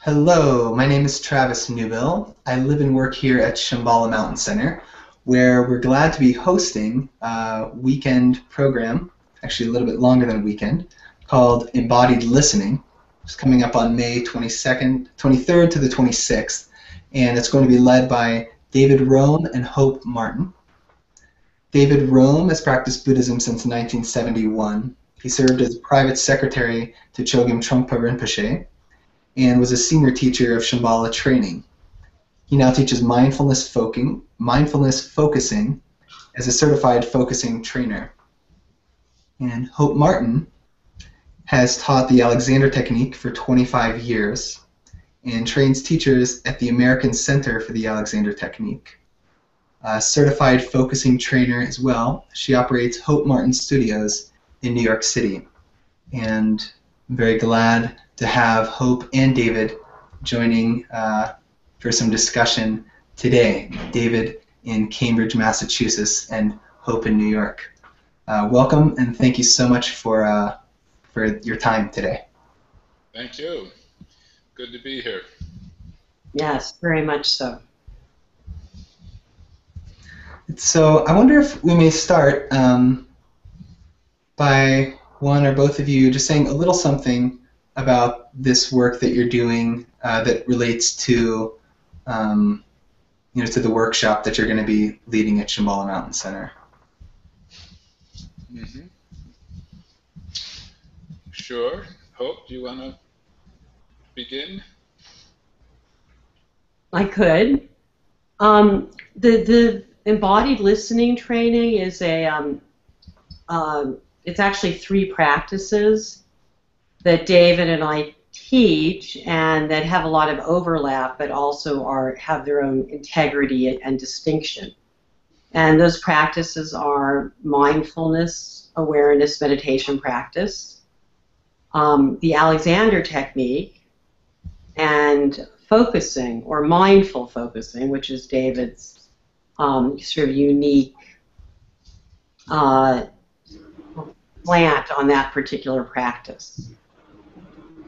Hello, my name is Travis Newbill. I live and work here at Shambhala Mountain Center, where we're glad to be hosting a weekend program, actually a little bit longer than a weekend, called Embodied Listening. It's coming up on May 22nd, 23rd to the 26th, and it's going to be led by David Rome and Hope Martin. David Rome has practiced Buddhism since 1971. He served as private secretary to Chogyam Trungpa Rinpoche, and was a senior teacher of Shambhala training. He now teaches mindfulness focusing as a certified focusing trainer. And Hope Martin has taught the Alexander Technique for 25 years and trains teachers at the American Center for the Alexander Technique. A certified focusing trainer as well, she operates Hope Martin Studios in New York City. And I'm very glad to have Hope and David joining for some discussion today. David in Cambridge, Massachusetts, and Hope in New York. Welcome, and thank you so much for your time today. Thank you. Good to be here. Yes, very much so. So I wonder if we may start by one or both of you just saying a little something about this work that you're doing that relates to, to the workshop that you're going to be leading at Shambhala Mountain Center. Mm-hmm. Sure. Hope, do you want to begin? I could. The embodied listening training is it's actually 3 practices that David and I teach and that have a lot of overlap but also have their own integrity and distinction. And those practices are mindfulness, awareness, meditation practice, the Alexander Technique, and focusing, or mindful focusing, which is David's sort of unique slant on that particular practice.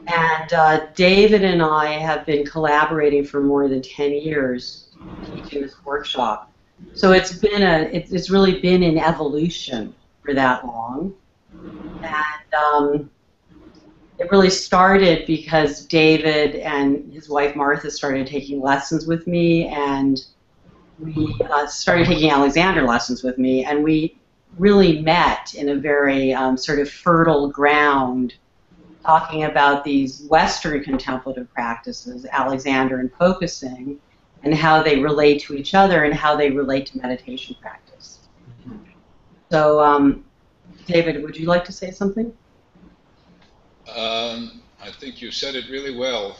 And David and I have been collaborating for more than 10 years teaching this workshop. So it's really been in evolution for that long. And it really started because David and his wife Martha started taking lessons with me, and we started taking Alexander lessons with me, and we really met in a very sort of fertile ground, talking about these Western contemplative practices, Alexander and focusing, and how they relate to each other and how they relate to meditation practice. So, David, would you like to say something? I think you said it really well.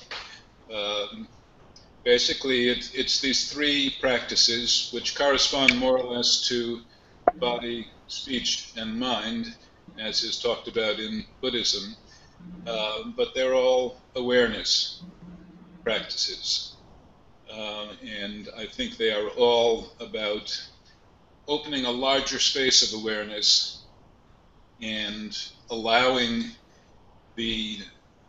Basically, it's these 3 practices which correspond more or less to body, speech, and mind, as is talked about in Buddhism. But they're all awareness practices. And I think they are all about opening a larger space of awareness and allowing the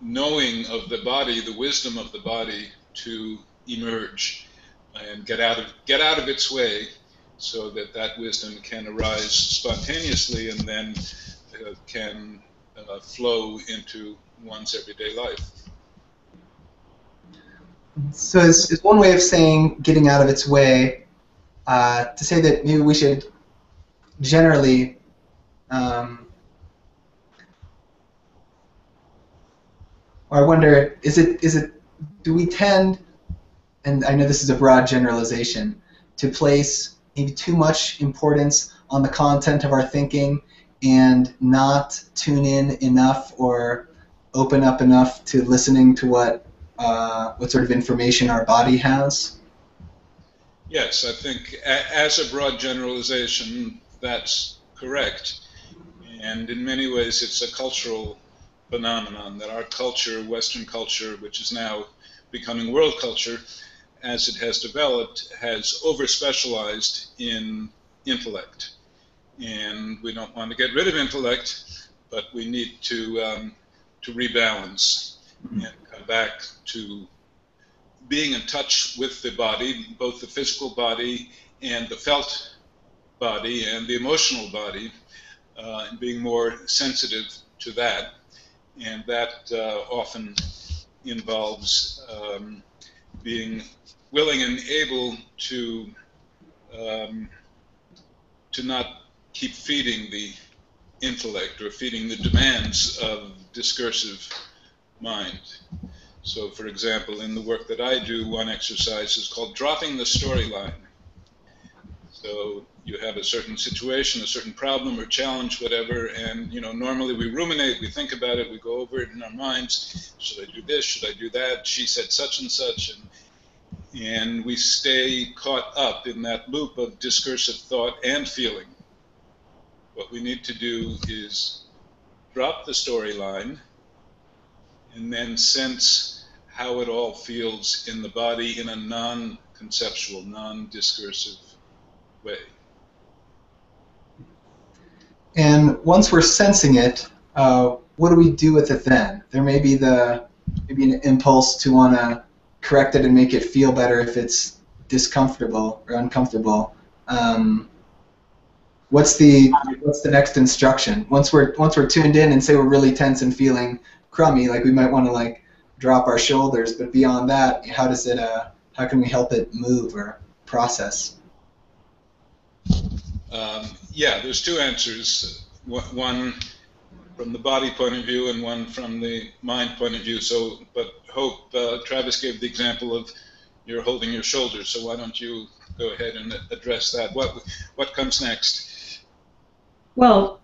knowing of the body, the wisdom of the body, to emerge and get out of its way, so that that wisdom can arise spontaneously and then can flow into one's everyday life. So is one way of saying getting out of its way to say that maybe we should generally or I wonder, do we tend, and I know this is a broad generalization, to place maybe too much importance on the content of our thinking and not tune in enough or open up enough to listening to what sort of information our body has? Yes, I think as a broad generalization, that's correct. And in many ways, it's a cultural phenomenon that our culture, Western culture, which is now becoming world culture, as it has developed, has over-specialized in intellect. And we don't want to get rid of intellect, but we need to rebalance and come back to being in touch with the body, both the physical body and the felt body and the emotional body, and being more sensitive to that. And that often involves being willing and able to not keep feeding the intellect or feeding the demands of discursive mind. So, for example, in the work that I do, one exercise is called dropping the storyline. So you have a certain situation, a certain problem or challenge, whatever, and normally we ruminate, we think about it, we go over it in our minds. Should I do this? Should I do that? She said such and such, and we stay caught up in that loop of discursive thought and feeling. What we need to do is drop the storyline and then sense how it all feels in the body in a non-conceptual, non-discursive way. And once we're sensing it, what do we do with it then? There may be maybe an impulse to want to correct it and make it feel better if it's discomfortable or uncomfortable. What's the next instruction? Once we're tuned in and say we're really tense and feeling crummy, like we might want to drop our shoulders, but beyond that, how can we help it move or process? Yeah, there's two answers. One from the body point of view and one from the mind point of view. So, but Hope, Travis gave the example of you're holding your shoulders. So why don't you go ahead and address that? What comes next? Well,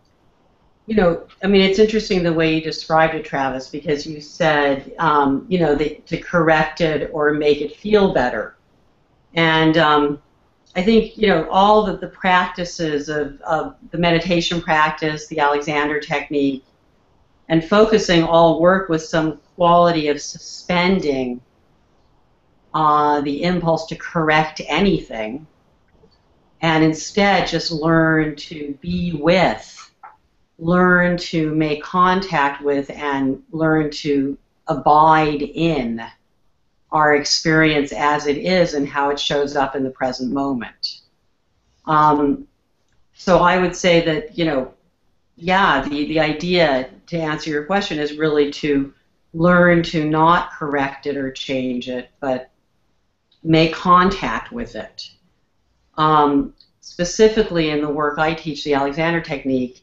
it's interesting the way you described it, Travis, because you said, to correct it or make it feel better. And I think, all of the practices of the meditation practice, the Alexander technique, and focusing all work with some quality of suspending the impulse to correct anything, and instead just learn to be with, learn to make contact with, and learn to abide in our experience as it is and how it shows up in the present moment. So I would say that, the idea, to answer your question, is really to learn to not correct it or change it, but make contact with it. Specifically in the work I teach, the Alexander technique,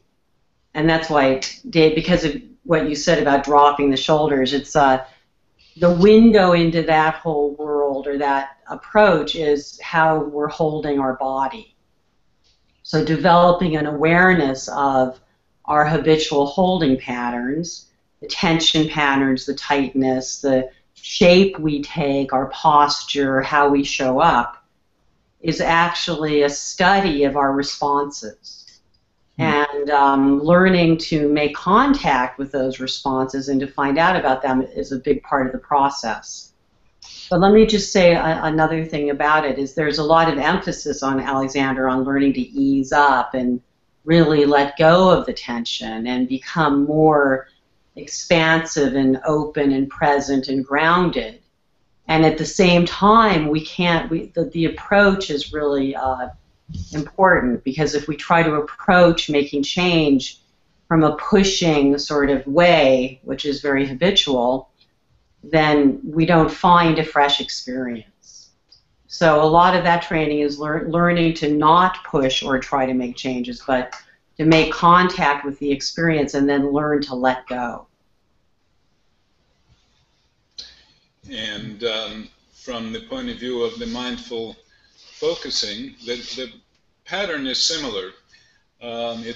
and that's why, Dave, because of what you said about dropping the shoulders, it's the window into that whole world or that approach is how we're holding our body. So developing an awareness of our habitual holding patterns, the tension patterns, the tightness, the shape we take, our posture, how we show up, is actually a study of our responses. And learning to make contact with those responses and to find out about them is a big part of the process. But let me just say another thing about it is there's a lot of emphasis on Alexander on learning to ease up and really let go of the tension and become more expansive and open and present and grounded. And at the same time, the approach is really important, because if we try to approach making change from a pushing sort of way, which is very habitual, then we don't find a fresh experience. So a lot of that training is learning to not push or try to make changes, but to make contact with the experience and then learn to let go. And from the point of view of the mindful focusing, the pattern is similar. It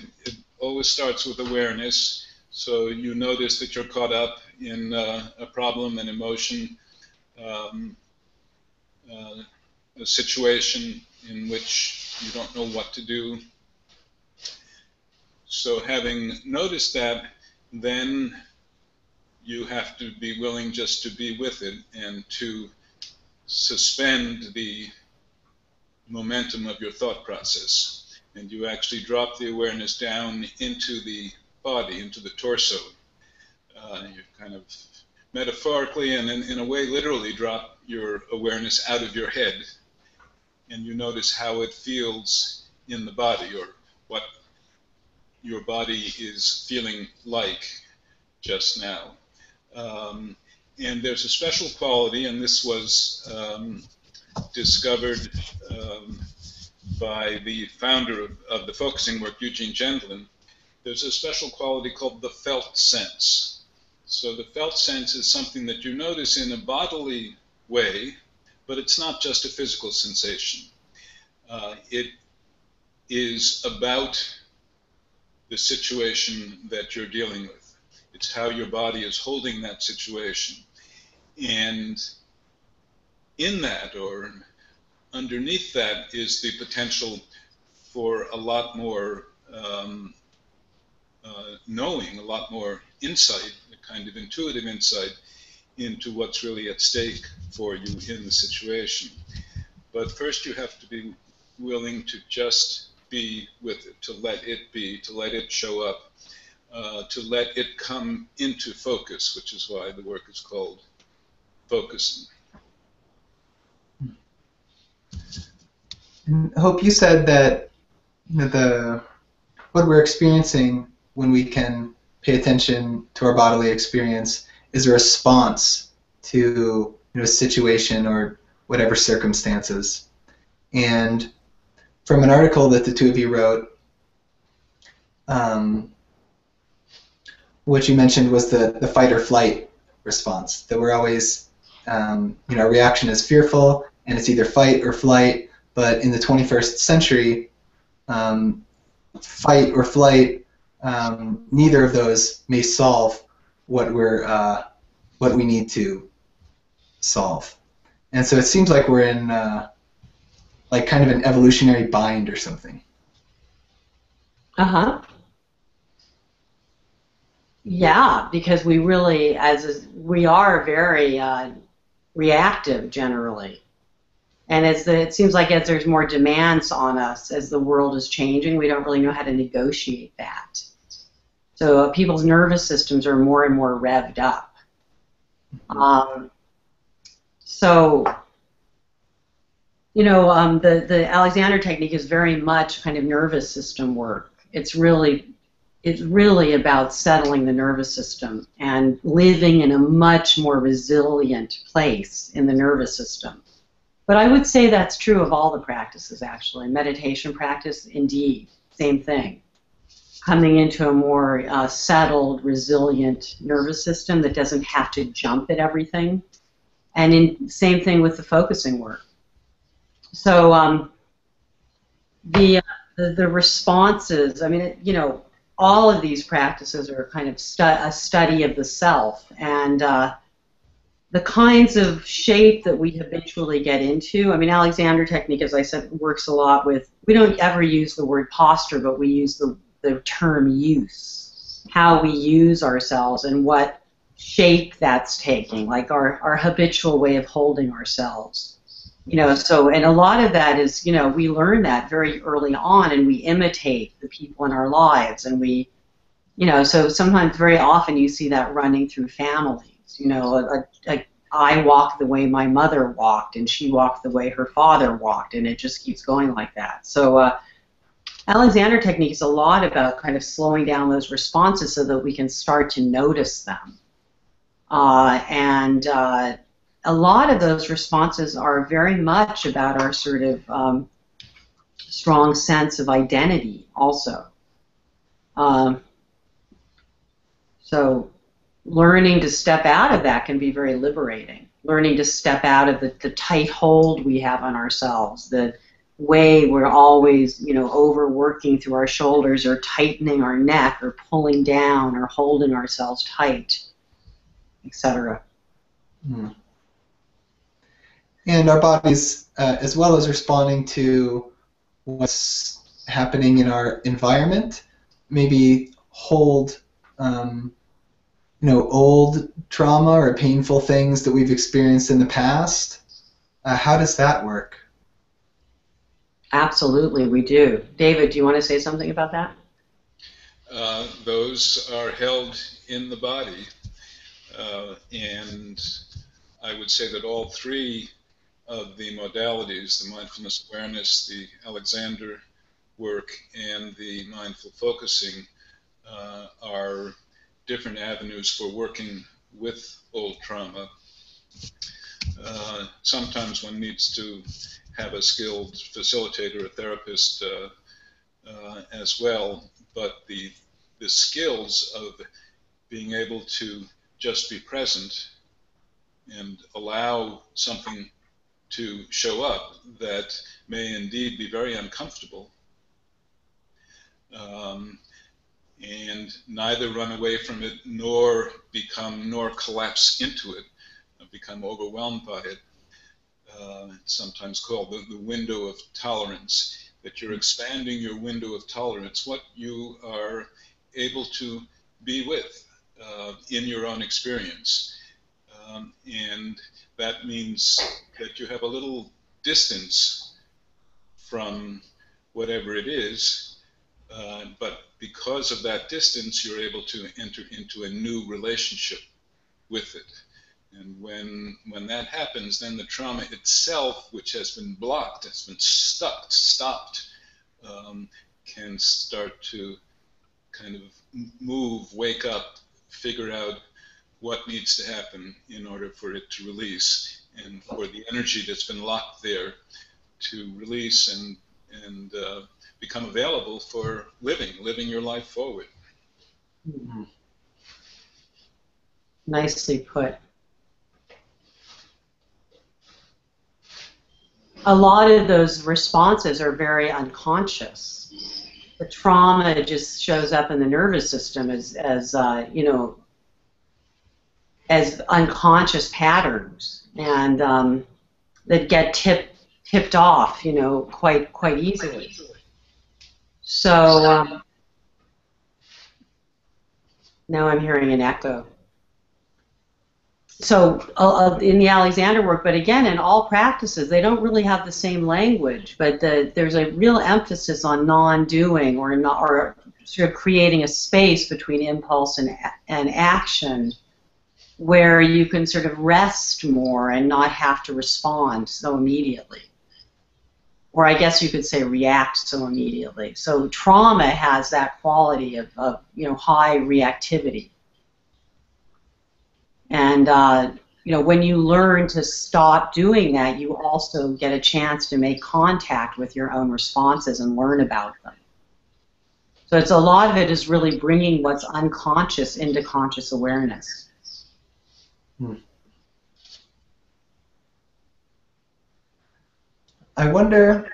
always starts with awareness. So you notice that you're caught up in a problem, an emotion, a situation in which you don't know what to do. So having noticed that, then you have to be willing just to be with it and to suspend the momentum of your thought process. And you actually drop the awareness down into the body, into the torso. You kind of metaphorically and in a way literally drop your awareness out of your head, and you notice how it feels in the body, or what your body is feeling like just now. And there's a special quality, and this was discovered by the founder of the focusing work, Eugene Gendlin. There's a special quality called the felt sense. So the felt sense is something that you notice in a bodily way, but it's not just a physical sensation. It is about the situation that you're dealing with. It's how your body is holding that situation. And in that, or underneath that, is the potential for a lot more knowing, a lot more insight, a kind of intuitive insight into what's really at stake for you in the situation. But first you have to be willing to just be with it, to let it be, to let it show up, to let it come into focus, which is why the work is called focusing. And Hope, you said that what we're experiencing when we can pay attention to our bodily experience is a response to a situation or whatever circumstances. And from an article that the two of you wrote, what you mentioned was the fight or flight response, that we're always, our reaction is fearful, and it's either fight or flight. But in the 21st century, fight or flight, neither of those may solve what we need to solve. And so it seems like we're in like kind of an evolutionary bind or something. Uh-huh. Yeah, because we really, we are very reactive generally. And it seems like as there's more demands on us, as the world is changing, we don't really know how to negotiate that. So people's nervous systems are more and more revved up. The Alexander technique is very much kind of nervous system work. It's really about settling the nervous system and living in a much more resilient place in the nervous system. But I would say that's true of all the practices, actually. Meditation practice, indeed, same thing. Coming into a more settled, resilient nervous system that doesn't have to jump at everything. And same thing with the focusing work. So the responses, I mean, all of these practices are kind of a study of the self, and the kinds of shape that we habitually get into. I mean, Alexander technique, as I said, works a lot with, we don't ever use the word posture, but we use the term use, how we use ourselves and what shape that's taking, like our habitual way of holding ourselves. So, and a lot of that is, we learn that very early on, and we imitate the people in our lives, and we, so sometimes, very often, you see that running through families. I walk the way my mother walked, and she walked the way her father walked, and it just keeps going like that. So Alexander technique is a lot about kind of slowing down those responses so that we can start to notice them. A lot of those responses are very much about our sort of strong sense of identity also. So learning to step out of that can be very liberating. Learning to step out of the tight hold we have on ourselves, the way we're always, overworking through our shoulders or tightening our neck or pulling down or holding ourselves tight, etc. Mm. And our bodies, as well as responding to what's happening in our environment, maybe hold old trauma or painful things that we've experienced in the past. How does that work? Absolutely, we do. David, do you want to say something about that? Those are held in the body. And I would say that all three of the modalities, the mindfulness awareness, the Alexander work, and the mindful focusing, are different avenues for working with old trauma. Sometimes one needs to have a skilled facilitator, a therapist as well, but the skills of being able to just be present and allow something to show up that may indeed be very uncomfortable, and neither run away from it nor collapse into it, become overwhelmed by it. It's sometimes called the window of tolerance, that you're expanding your window of tolerance, what you are able to be with in your own experience. And that means that you have a little distance from whatever it is, but because of that distance, you're able to enter into a new relationship with it. And when that happens, then the trauma itself, which has been blocked, has been stopped, can start to kind of move, wake up, figure out what needs to happen in order for it to release, and for the energy that's been locked there to release and become available for living your life forward. Mm-hmm. Nicely put. A lot of those responses are very unconscious. The trauma just shows up in the nervous system as you know, as unconscious patterns, and that get tipped off, you know, quite easily. So now I'm hearing an echo. So in the Alexander work, but again, in all practices, they don't really have the same language, but there's a real emphasis on non-doing, or sort of creating a space between impulse and action, where you can sort of rest more and not have to respond so immediately. Or I guess you could say react so immediately. So trauma has that quality of you know, high reactivity. And you know, when you learn to stop doing that, you also get a chance to make contact with your own responses and learn about them. So it's a lot of it is really bringing what's unconscious into conscious awareness. I wonder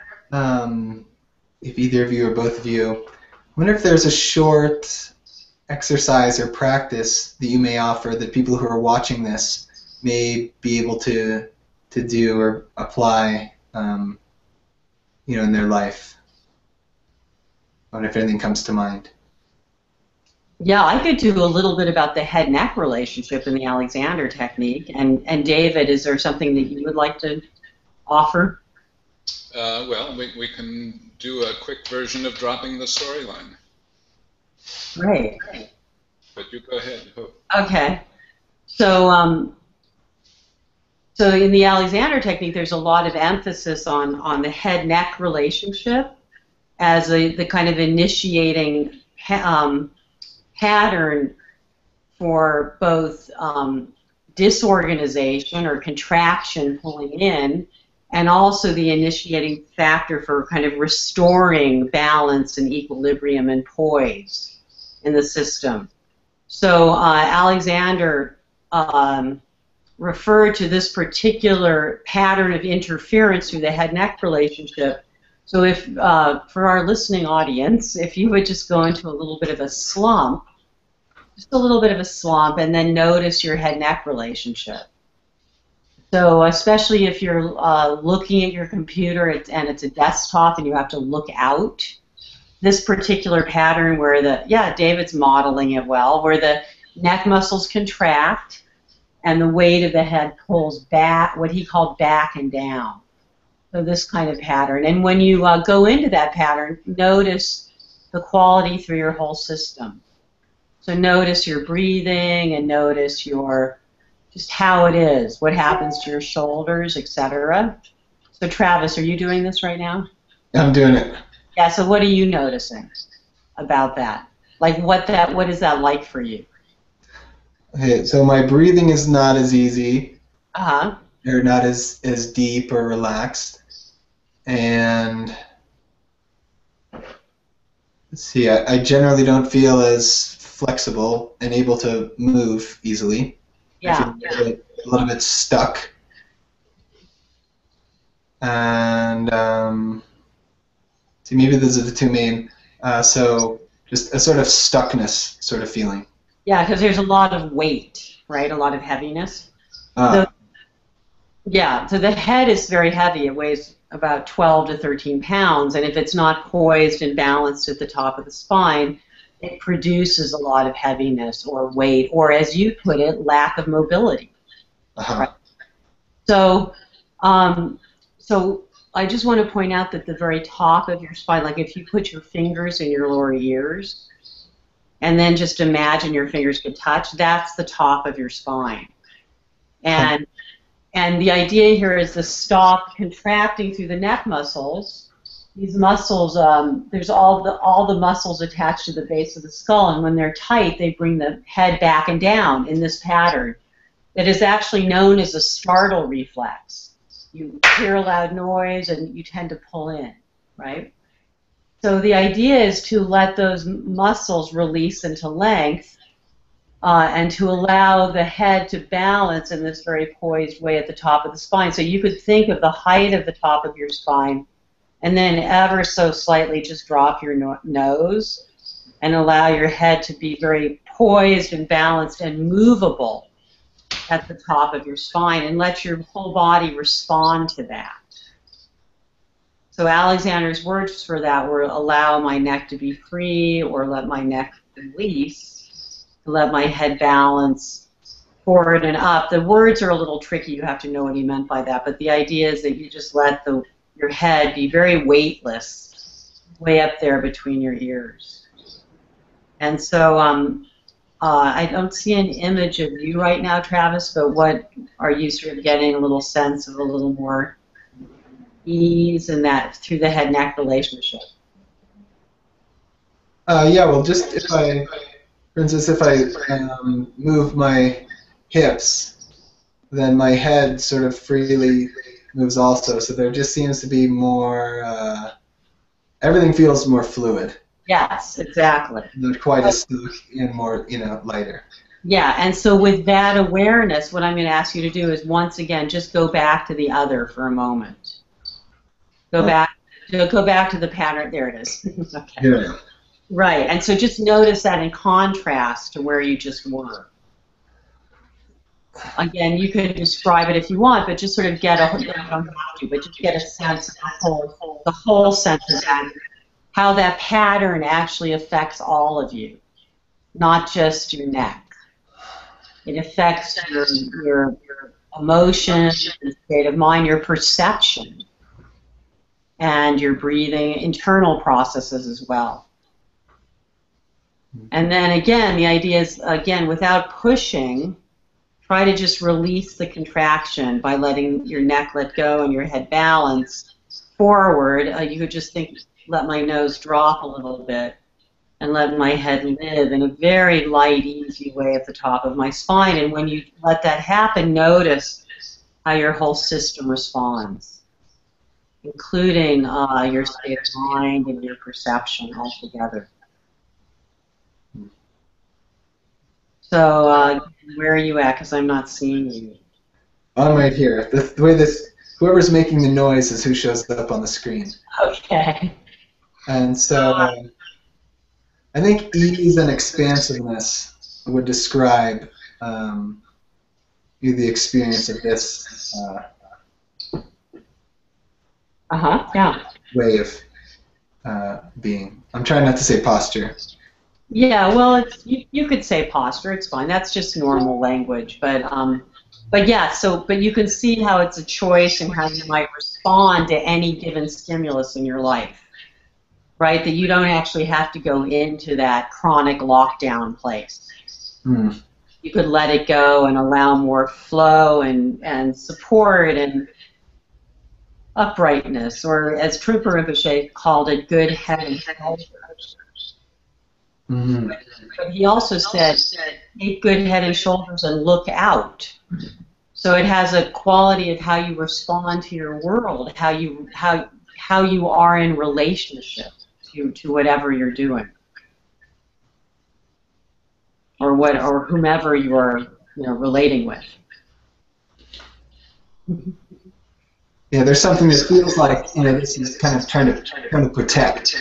if either of you or both of you, I wonder if there's a short exercise or practice that you may offer that people who are watching this may be able to do or apply, you know, in their life. I wonder if anything comes to mind. Yeah, I could do a little bit about the head-neck relationship in the Alexander technique. And David, is there something that you would like to offer? Well, we can do a quick version of dropping the storyline. Great. But you go ahead. Okay. So, so in the Alexander technique, there's a lot of emphasis on the head-neck relationship as the kind of initiating pattern for both disorganization or contraction pulling in, and also the initiating factor for kind of restoring balance and equilibrium and poise in the system. So Alexander referred to this particular pattern of interference through the head-neck relationship. So if, for our listening audience, if you would just go into a little bit of a slump, just a little bit of a slump, and then notice your head-neck relationship. So especially if you're looking at your computer and it's a desktop and you have to look out, this particular pattern where David's modeling it well, where the neck muscles contract and the weight of the head pulls back, what he called back and down. So this kind of pattern. And when you go into that pattern, notice the quality through your whole system. So notice your breathing and notice your just how it is, what happens to your shoulders, etc. So Travis, are you doing this right now? I'm doing it. Yeah, so what are you noticing about that? Like what is that like for you? Okay, so my breathing is not as easy, Uh-huh. or not as deep or relaxed. And let's see, I generally don't feel as flexible and able to move easily. I feel Yeah. a little bit stuck. And see, maybe those are the two main. So just a sort of stuckness sort of feeling. Yeah, because there's a lot of weight, right? A lot of heaviness. So, Ah, yeah, so the head is very heavy. It weighs about 12 to 13 pounds, and if it's not poised and balanced at the top of the spine, it produces a lot of heaviness or weight, or as you put it, lack of mobility. Right? uh-huh. So, um, so I just want to point out that the very top of your spine, like if you put your fingers in your lower ears, and then just imagine your fingers could touch, that's the top of your spine. And the idea here is to stop contracting through the neck muscles. These muscles, there's all the muscles attached to the base of the skull, and when they're tight, they bring the head back and down in this pattern that is actually known as a startle reflex. You hear a loud noise and you tend to pull in, right? So the idea is to let those muscles release into length and to allow the head to balance in this very poised way at the top of the spine. So you could think of the height of the top of your spine and then ever so slightly just drop your nose and allow your head to be very poised and balanced and movable at the top of your spine and let your whole body respond to that. So Alexander's words for that were allow my neck to be free or let my neck release, let my head balance forward and up. The words are a little tricky. You have to know what he meant by that. But the idea is that you just let your head be very weightless, way up there between your ears. And so I don't see an image of you right now, Travis, but what are you sort of getting a little sense of a little more ease in that through the head-neck relationship? Yeah, well, just if I, for instance, if I move my hips, then my head sort of freely moves also. So there just seems to be more, everything feels more fluid. Yes, exactly. Not quite as stuck and more, lighter. Yeah, and so with that awareness, what I'm going to ask you to do is once again just go back to the other for a moment. Go back to the pattern. There it is. Okay. Yeah. Right, and so just notice that in contrast to where you just were. Again, you can describe it if you want, but just sort of get a sense of the whole sense of that, how that pattern actually affects all of you, not just your neck. It affects your emotion, your state of mind, your perception, and your breathing, internal processes as well. And then again, the idea is, again, without pushing, try to just release the contraction by letting your neck let go and your head balance forward. You could just think, let my nose drop a little bit and let my head live in a very light, easy way at the top of my spine. And when you let that happen, notice how your whole system responds, including your state of mind and your perception altogether. So where are you at? Because I'm not seeing you. I'm right here. The way whoever's making the noise is who shows up on the screen. Okay. And so I think ease and expansiveness would describe the experience of this Yeah. way of being. I'm trying not to say posture. Yeah, well, you could say posture. It's fine. That's just normal language. But yeah. But you can see how it's a choice and how you might respond to any given stimulus in your life. right? That you don't actually have to go into that chronic lockdown place. Mm. You could let it go and allow more flow and support and uprightness, or as Trooper Rinpoche called it, good head and shoulders. Mm-hmm. But he also said, take good head and shoulders and look out. So it has a quality of how you respond to your world, how you are in relationship to whatever you're doing, or whomever you are, relating with. Yeah, there's something that feels like, this is kind of trying to protect.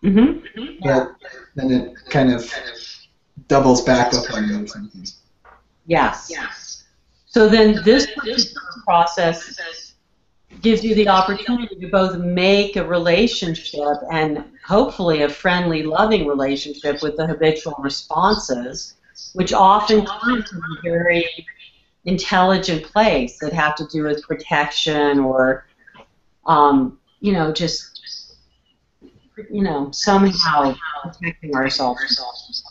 Mm-hmm. But then it kind of doubles back up on you or something. Yes. So then this particular process gives you the opportunity to both make a relationship and hopefully a friendly, loving relationship with the habitual responses, which often come from a very intelligent place that have to do with protection or, just, somehow protecting ourselves.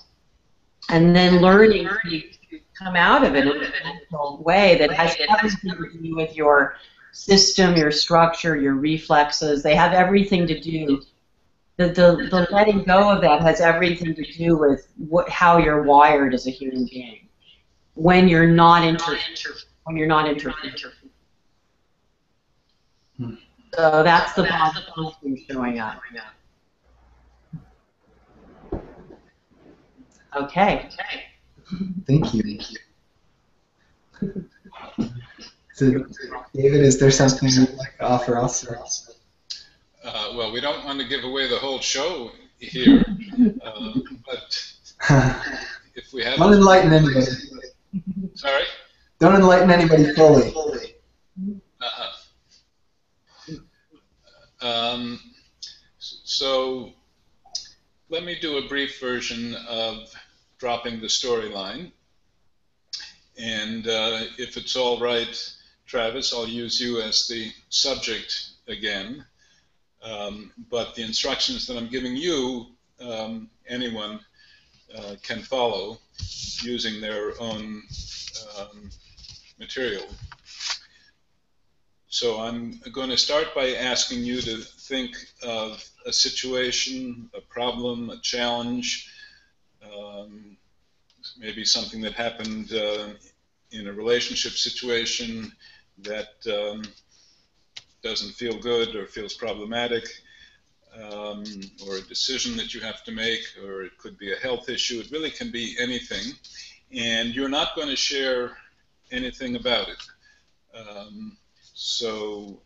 And then learning to come out of it in a natural way that has everything to do with your system, your structure, your reflexes. They have everything to do. The letting go of that has everything to do with how you're wired as a human being when you're not interfering. So that's the body showing up. Okay. Thank you. So, David, is there something you'd like to offer also? Well, we don't want to give away the whole show here, but if we have... Don't enlighten anybody. Sorry? Don't enlighten anybody fully. So let me do a brief version of dropping the storyline. And if it's all right, Travis, I'll use you as the subject again. But the instructions that I'm giving you, anyone can follow using their own material. So I'm going to start by asking you to think of a situation, a problem, a challenge, maybe something that happened in a relationship situation that doesn't feel good or feels problematic, or a decision that you have to make, or it could be a health issue. It really can be anything. And you're not going to share anything about it. So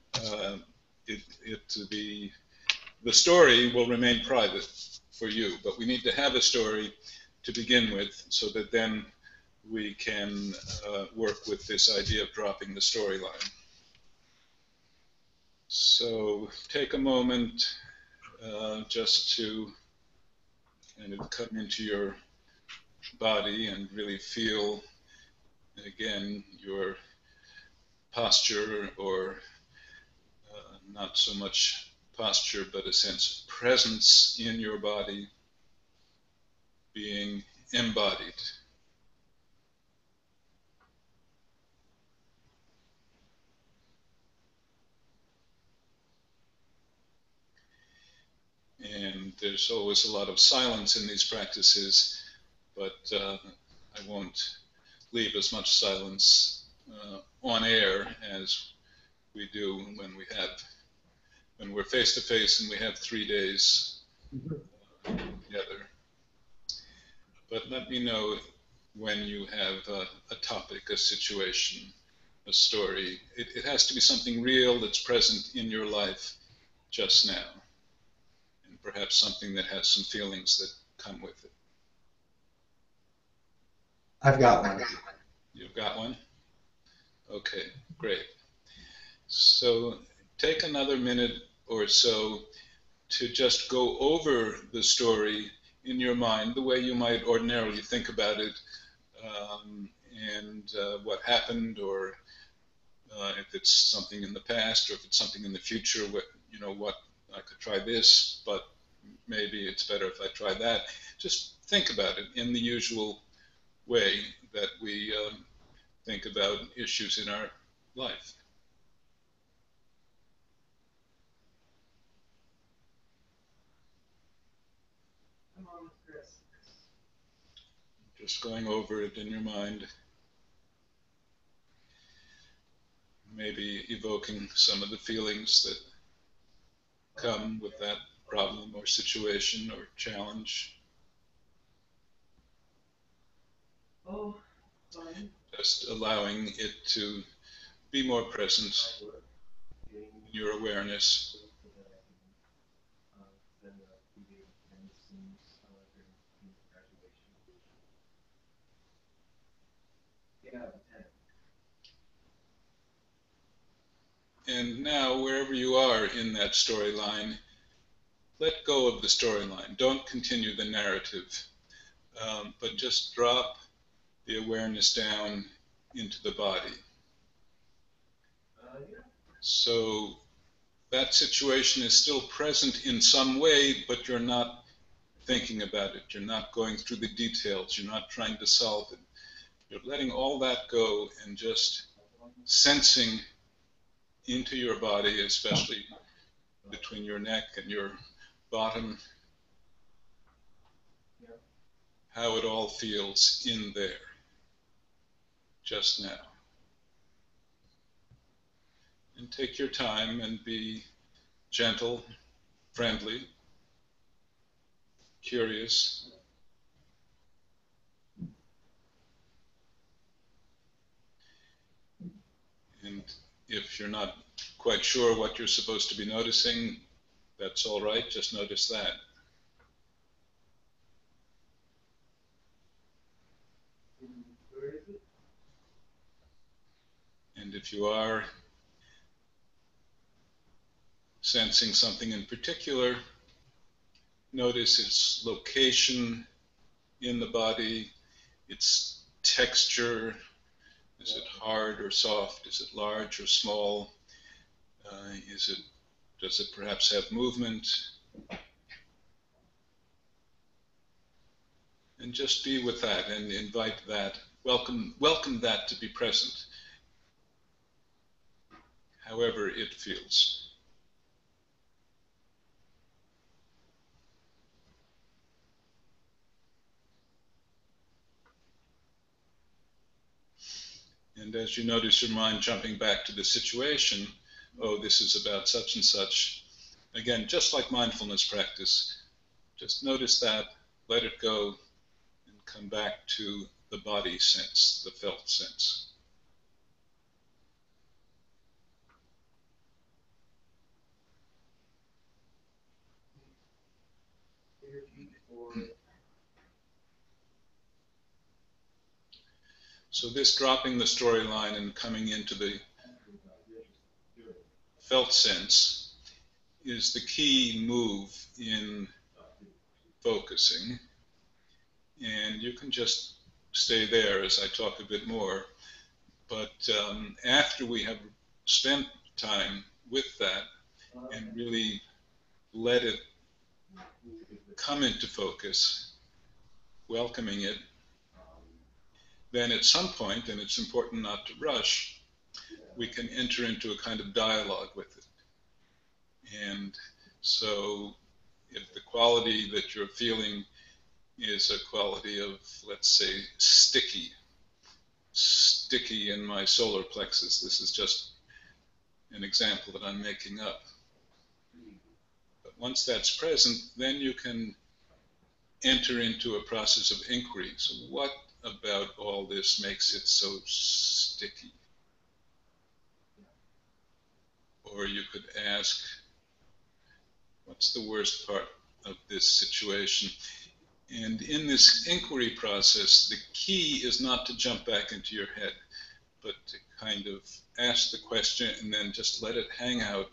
the story will remain private for you, but we need to have a story to begin with so that then we can work with this idea of dropping the storyline. So take a moment just to kind of come into your body and really feel, again, your posture, or not so much posture, but a sense of presence in your body, being embodied. And there's always a lot of silence in these practices, but I won't leave as much silence on air as we do when we're face to face and we have 3 days together. But let me know when you have a topic, a situation, a story. It has to be something real that's present in your life just now, and perhaps something that has some feelings that come with it. I've got one. You've got one? Okay, great. So take another minute or so to just go over the story in your mind the way you might ordinarily think about it, and what happened, or if it's something in the past, or if it's something in the future, what I could try this, but maybe it's better if I try that. Just think about it in the usual way that we think about issues in our life. Just going over it in your mind. Maybe evoking some of the feelings that come with that problem or situation or challenge. Just allowing it to be more present in your awareness. And now, wherever you are in that storyline, let go of the storyline. Don't continue the narrative, but just drop the awareness down into the body. So that situation is still present in some way, but you're not thinking about it. You're not going through the details. You're not trying to solve it. You're letting all that go and just sensing into your body, especially between your neck and your bottom, how it all feels in there, just now. And take your time and be gentle, friendly, curious. And if you're not quite sure what you're supposed to be noticing, that's all right, just notice that. And if you are sensing something in particular, notice its location in the body, its texture. Is it hard or soft? Is it large or small? Does it perhaps have movement? And just be with that and invite that, welcome that to be present, however it feels. And as you notice your mind jumping back to the situation, oh, this is about such and such, again, just like mindfulness practice, just notice that, let it go, and come back to the body sense, the felt sense. So this dropping the storyline and coming into the felt sense is the key move in focusing. And you can just stay there as I talk a bit more. But after we have spent time with that and really let it come into focus, welcoming it, then at some point, and it's important not to rush, we can enter into a kind of dialogue with it. And so if the quality that you're feeling is a quality of, let's say, sticky in my solar plexus, this is just an example that I'm making up. But once that's present, then you can enter into a process of inquiry. So what about all this makes it so sticky? Or you could ask, what's the worst part of this situation? And in this inquiry process, the key is not to jump back into your head, but to kind of ask the question and then just let it hang out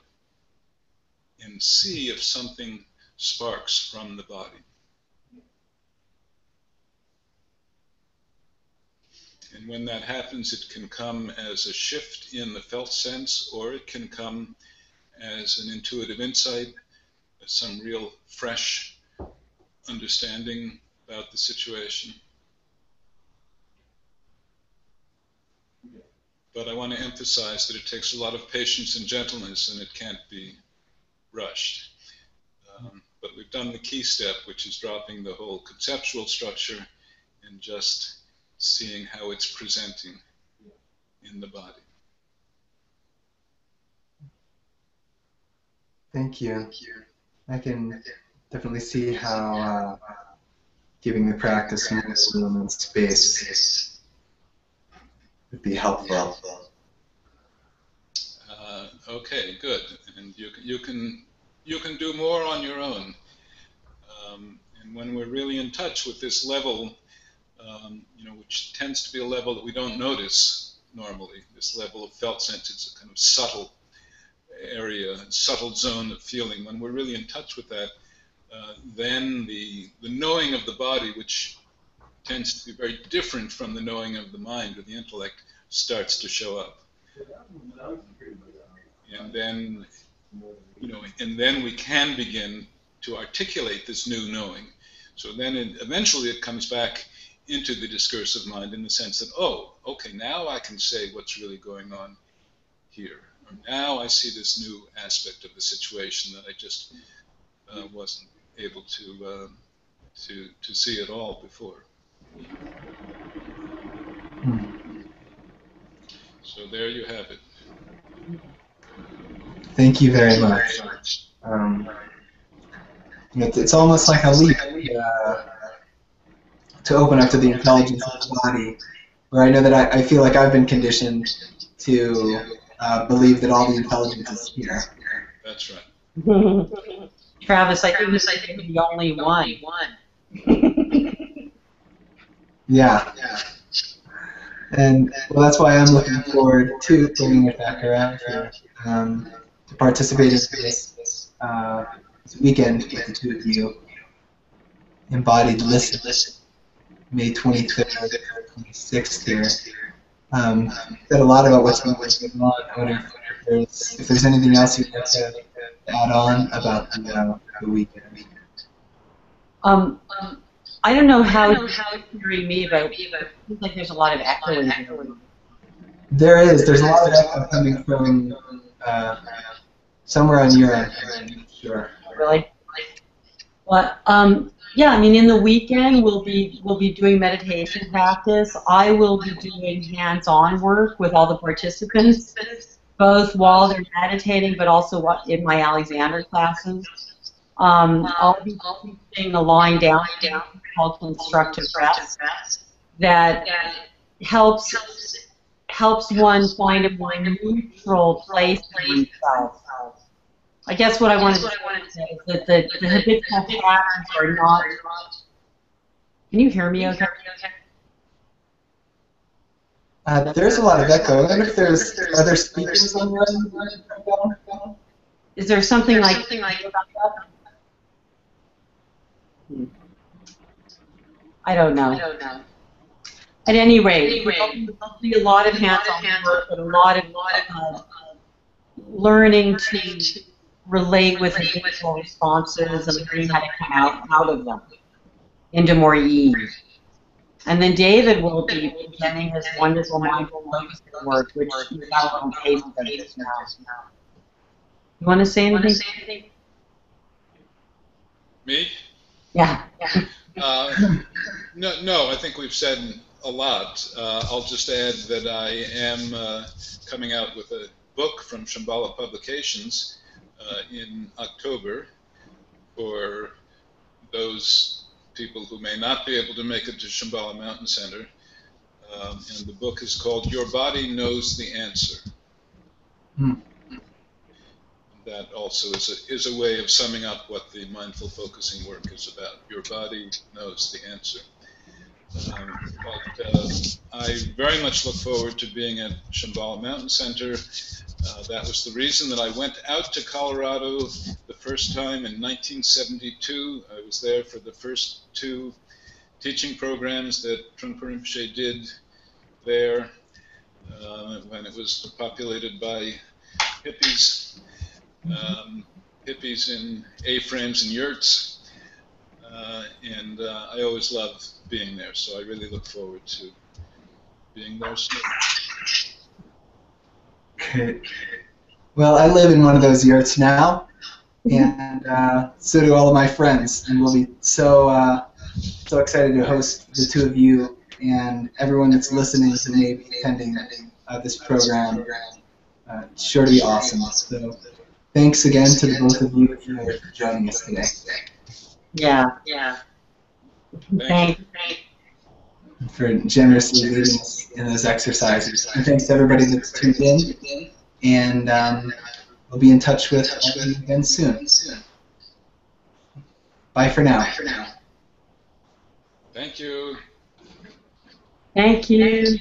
and see if something sparks from the body. And when that happens, it can come as a shift in the felt sense, or it can come as an intuitive insight, some real fresh understanding about the situation. But I want to emphasize that it takes a lot of patience and gentleness, and it can't be rushed. But we've done the key step, which is dropping the whole conceptual structure and just seeing how it's presenting in the body. Thank you. I can definitely see how giving the practice more room and space would be helpful. Okay, good. And you can do more on your own. And when we're really in touch with this level, which tends to be a level that we don't notice normally, this level of felt sense, it's a kind of subtle area, subtle zone of feeling. When we're really in touch with that, then the knowing of the body, which tends to be very different from the knowing of the mind or the intellect, starts to show up. And then, and then we can begin to articulate this new knowing. So then eventually it comes back into the discursive mind in the sense that, oh, okay, now I can say what's really going on here. Or now I see this new aspect of the situation that I just wasn't able to see at all before. So there you have it. Thank you very much. It's almost like a leap to open up to the intelligence of the body, where I know that I feel like I've been conditioned to believe that all the intelligence is here. That's right. Travis, I think you're the only one. Yeah. And well, that's why I'm looking forward to bringing it back around here, to participate in this weekend with the two of you. Embodied Listening, May 23rd, 26th here. Said a lot about what's going on. I wonder if there's anything else you'd like to add on about the weekend. I don't know how you're hearing me, but it seems like there's a lot of echoing. There's a lot of echo coming from somewhere on your end. Sure. Really? Well, yeah. I mean, in the weekend we'll be doing meditation practice. I will be doing hands-on work with all the participants, both while they're meditating, but also in my Alexander classes. I'll be teaching a lying down called constructive rest that helps one find a more neutral place for oneself. I guess what I wanted to say is that the habitual patterns are not. Can you hear me okay? There's a lot of echo. I wonder if there's other speakers on the line. Is there something like I don't know. At any rate, there'll be a lot of hands-on work and a lot of learning to relate with habitual responses and learning how to come out of them into more ease. And then David will be presenting his wonderful mindful focusing work, which we've got a little taste of just now. You want to say anything? Me? Yeah. No, I think we've said a lot. I'll just add that I am coming out with a book from Shambhala Publications in October for those people who may not be able to make it to Shambhala Mountain Center. And the book is called Your Body Knows the Answer. That also is a way of summing up what the mindful focusing work is about. Your body knows the answer. But I very much look forward to being at Shambhala Mountain Center. That was the reason that I went out to Colorado the first time in 1972. I was there for the first two teaching programs that Trungpa Rinpoche did there when it was populated by hippies. hippies in A-frames and yurts. And I always love being there, so I really look forward to being there soon. Great. Well, I live in one of those yurts now, and so do all of my friends, and we'll be so excited to host the two of you and everyone that's listening to maybe attending this program. It's sure to be awesome. So thanks again to the both of you for joining us today. Yeah. Thank you. For generously leading us in those exercises. And thanks to everybody that's tuned in. And we'll be in touch with all of you again soon. Bye for now. Thank you. Thank you.